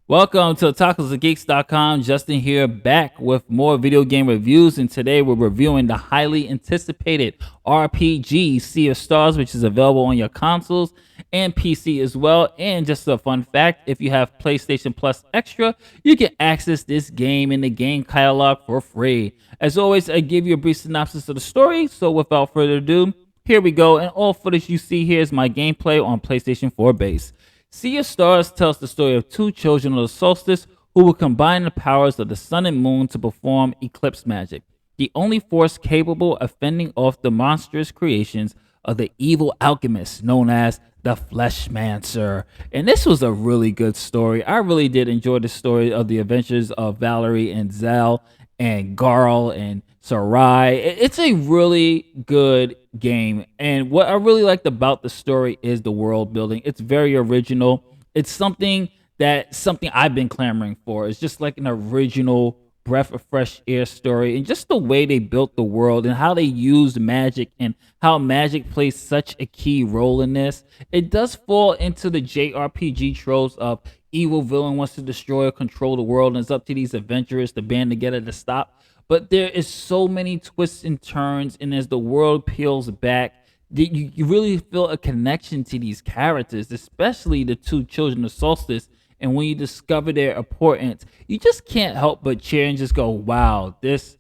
Welcome to TacosandGeeks.com. Justin here, back with more video game reviews, and today we're reviewing the highly anticipated RPG Sea of Stars, which is available on your consoles and PC as well. And just a fun fact, if you have PlayStation Plus Extra, you can access this game in the game catalog for free. As always, I give you a brief synopsis of the story, so without further ado, here we go, and all footage you see here is my gameplay on PlayStation 4 base. Sea of Stars tells the story of two children of the Solstice who will combine the powers of the sun and moon to perform Eclipse Magic, the only force capable of fending off the monstrous creations of the evil alchemist known as the Fleshmancer. And this was a really good story. I really did enjoy the story of the adventures of Valerie and Zal and Garl and Sarai. It's a really good game. And what I really liked about the story is the world building. It's very original. It's something I've been clamoring for. It's just like an original breath of fresh air story, and just the way they built the world and how they used magic and how magic plays such a key role in this. It does fall into the JRPG tropes of evil villain wants to destroy or control the world, and it's up to these adventurers to band together to stop. But there is so many twists and turns, and as the world peels back, you really feel a connection to these characters, especially the two children of Solstice. And when you discover their importance, you just can't help but cheer and just go, wow, this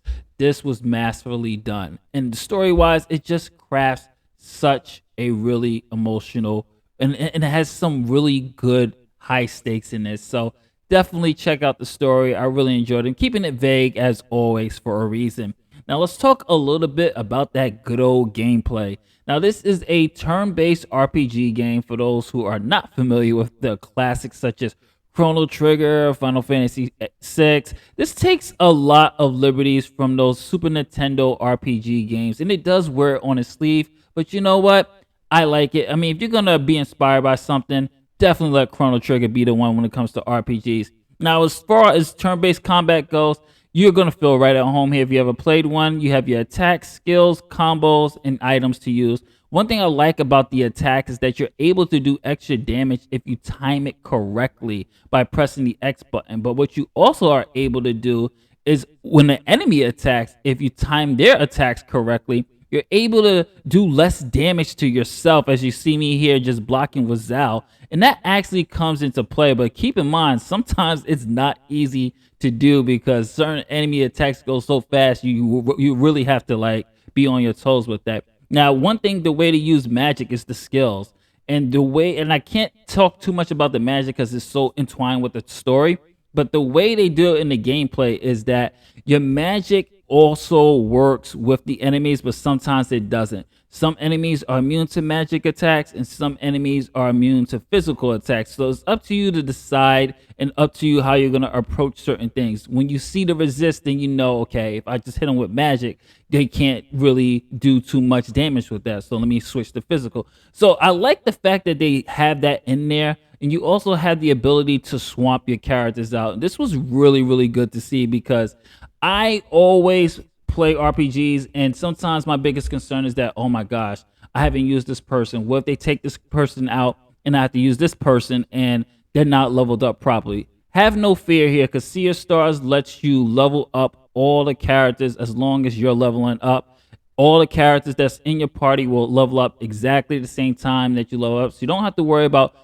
was masterfully done. And story wise, it just crafts such a really emotional, and it has some really good high stakes in this. So definitely check out the story. I really enjoyed it. Keeping it vague as always for a reason. Now let's talk a little bit about that good old gameplay. Now this is a turn-based RPG game for those who are not familiar with the classics such as Chrono Trigger, Final Fantasy VI. This takes a lot of liberties from those Super Nintendo RPG games, and it does wear it on its sleeve. But you know what? I like it. I mean, if you're gonna be inspired by something, definitely let Chrono Trigger be the one when it comes to RPGs. Now, as far as turn-based combat goes, you're going to feel right at home here if you ever played one. You have your attacks, skills, combos, and items to use. One thing I like about the attack is that you're able to do extra damage if you time it correctly by pressing the X button. But what you also are able to do is when the enemy attacks, if you time their attacks correctly, you're able to do less damage to yourself, as you see me here just blocking with Zal. And that actually comes into play. But keep in mind, sometimes it's not easy to do because certain enemy attacks go so fast, you really have to like be on your toes with that. Now, one thing, the way to use magic is the skills. And the way, and I can't talk too much about the magic because it's so entwined with the story. But the way they do it in the gameplay is that your magic also works with the enemies, but sometimes it doesn't. Some enemies are immune to magic attacks, and some enemies are immune to physical attacks. So it's up to you to decide, and up to you how you're going to approach certain things. When you see the resist, then you know, okay, if I just hit them with magic, they can't really do too much damage with that. So let me switch to physical. So I like the fact that they have that in there. And you also have the ability to swamp your characters out. And this was really, really good to see because I always play RPGs, and sometimes my biggest concern is that, oh my gosh, I haven't used this person. What if they take this person out and I have to use this person and they're not leveled up properly? Have no fear here, because Sea of Stars lets you level up all the characters as long as you're leveling up. All the characters that's in your party will level up exactly the same time that you level up. So you don't have to worry about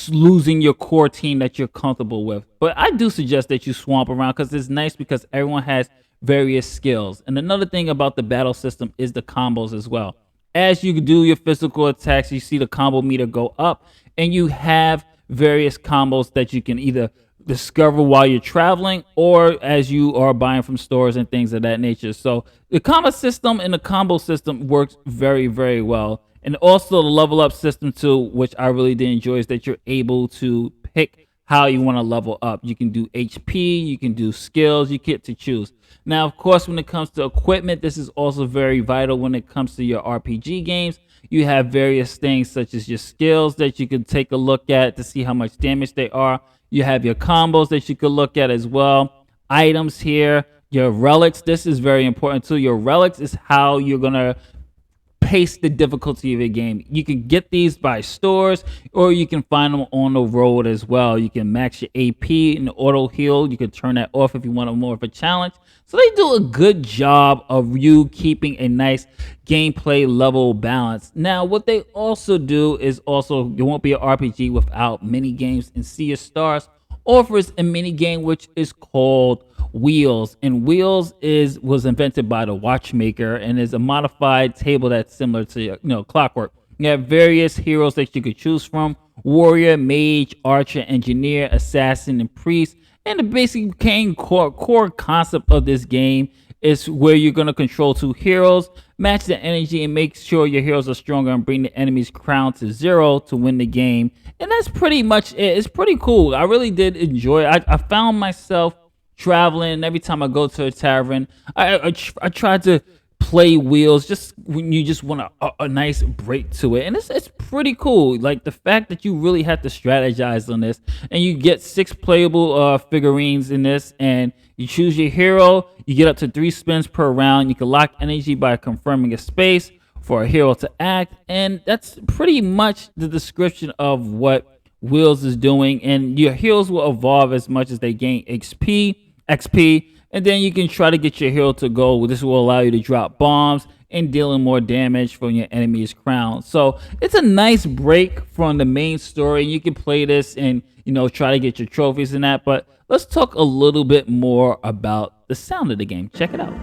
losing your core team that you're comfortable with. But I do suggest that you swamp around because it's nice because everyone has various skills. And another thing about the battle system is the combos as well. As you do your physical attacks, you see the combo meter go up, and you have various combos that you can either discover while you're traveling or as you are buying from stores and things of that nature. So the combo system and the combo system works very, very well. And also the level up system too, which I really did enjoy, is that you're able to pick how you want to level up. You can do HP, you can do skills, you get to choose. Now, of course, when it comes to equipment, this is also very vital when it comes to your RPG games. You have various things such as your skills that you can take a look at to see how much damage they are. You have your combos that you could look at as well. Items here, your relics. This is very important too. Your relics is how you're going to pace the difficulty of a game. You can get these by stores, or you can find them on the road as well. You can max your AP and auto heal. You can turn that off if you want more of a challenge. So they do a good job of you keeping a nice gameplay level balance. Now, what they also do is also, you won't be an RPG without mini games, and Sea of Stars offers a mini game which is called Wheels. And Wheels was invented by the watchmaker and is a modified table that's similar to Clockwork. You have various heroes that you could choose from: warrior, mage, archer, engineer, assassin, and priest. And the basic core concept of this game is where you're going to control two heroes, match the energy, and make sure your heroes are stronger and bring the enemy's crown to 0 to win the game. And that's pretty much it. It's pretty cool. I really did enjoy it. I found myself traveling. Every time I go to a tavern, I try to play Wheels just when you just want a nice break to it, and it's pretty cool. Like the fact that you really have to strategize on this, and you get 6 playable figurines in this, and you choose your hero. You get up to 3 spins per round. You can lock energy by confirming a space for a hero to act, and that's pretty much the description of what Wheels is doing. And your heroes will evolve as much as they gain XP, and then you can try to get your hero to go. This will allow you to drop bombs and dealing more damage from your enemy's crown. So it's a nice break from the main story. You can play this and try to get your trophies and that. But let's talk a little bit more about the sound of the game. Check it out.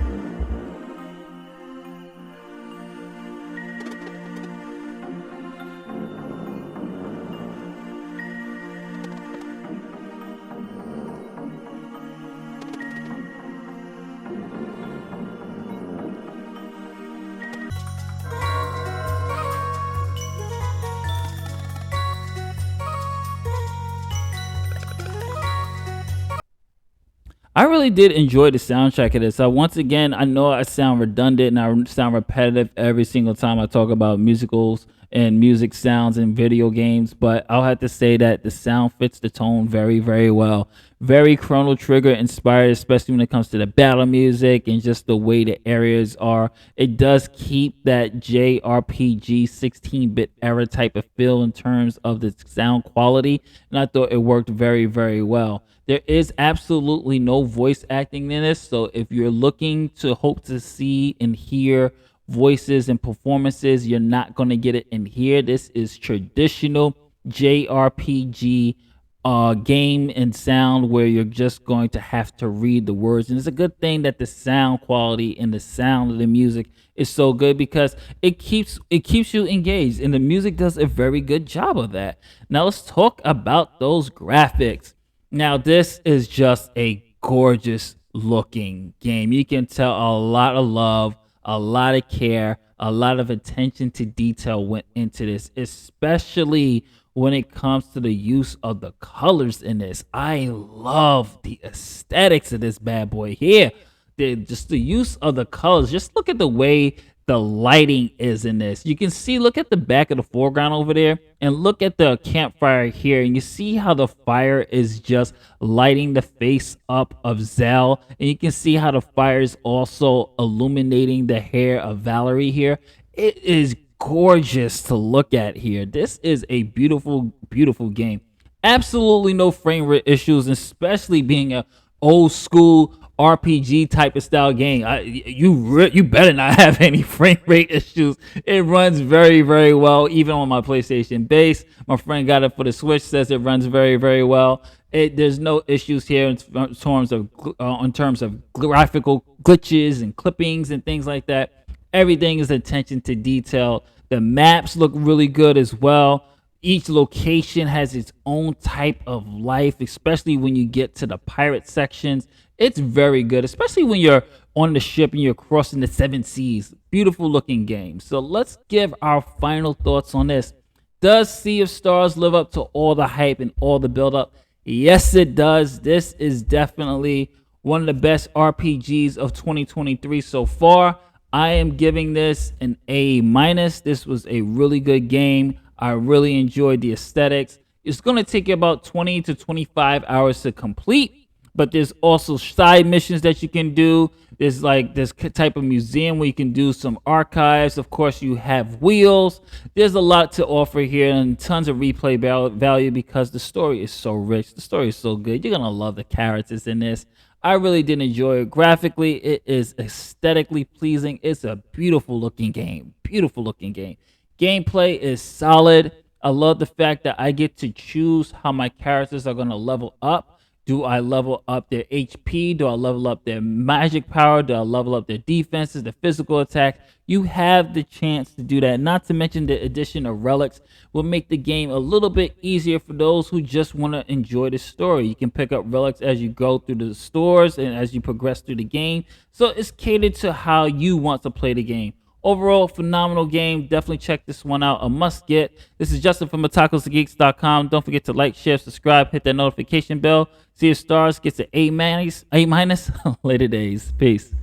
I really did enjoy the soundtrack of this. Once again, I know I sound redundant and I sound repetitive every single time I talk about musicals and music sounds in video games, but I'll have to say that the sound fits the tone very, very well. Very Chrono Trigger inspired, especially when it comes to the battle music and just the way the areas are. It does keep that JRPG 16-bit era type of feel in terms of the sound quality, and I thought it worked very, very well. There is absolutely no voice acting in this, so if you're looking to hope to see and hear voices and performances, you're not going to get it in here. This is traditional JRPG game and sound where you're just going to have to read the words. And it's a good thing that the sound quality and the sound of the music is so good, because it keeps you engaged, and the music does a very good job of that. Now let's talk about those graphics. Now, this is just a gorgeous looking game. You can tell a lot of love, a lot of care, a lot of attention to detail went into this, especially when it comes to the use of the colors in this. I love the aesthetics of this bad boy here. Just the use of the colors. Just look at the way the lighting is in this. You can see, look at the back of the foreground over there, and look at the campfire here, and you see how the fire is just lighting the face up of Zell, and you can see how the fire is also illuminating the hair of Valerie here. It is gorgeous to look at here. This is a beautiful, beautiful game. Absolutely no frame rate issues, especially being a old school RPG type of style game. You better not have any frame rate issues. It runs very, very well, even on my PlayStation base. My friend got it for the Switch, says it runs very, very well. There's no issues here in terms of graphical glitches and clippings and things like that. Everything is attention to detail. The maps look really good as well. Each location has its own type of life, especially when you get to the pirate sections. It's very good, especially when you're on the ship and you're crossing the 7 seas. Beautiful looking game. So let's give our final thoughts on this. Does Sea of Stars live up to all the hype and all the build up? Yes, it does. This is definitely one of the best RPGs of 2023 so far. I am giving this an A-. This was a really good game. I really enjoyed the aesthetics. It's going to take you about 20 to 25 hours to complete, but there's also side missions that you can do. There's like this type of museum where you can do some archives. Of course, you have wheels. There's a lot to offer here and tons of replay value because the story is so rich. The story is so good. You're gonna love the characters in this. I really did enjoy it. Graphically, it is aesthetically pleasing. It's a beautiful looking game. Beautiful looking game. Gameplay is solid. I love the fact that I get to choose how my characters are going to level up. Do I level up their HP? Do I level up their magic power? Do I level up their defenses, their physical attack? You have the chance to do that. Not to mention the addition of relics will make the game a little bit easier for those who just want to enjoy the story. You can pick up relics as you go through the stores and as you progress through the game. So it's catered to how you want to play the game. Overall, phenomenal game. Definitely check this one out. A must get. This is Justin from MetacoSgeeks.com. Don't forget to like, share, subscribe, hit that notification bell. See if Stars gets an A-. Later days. Peace.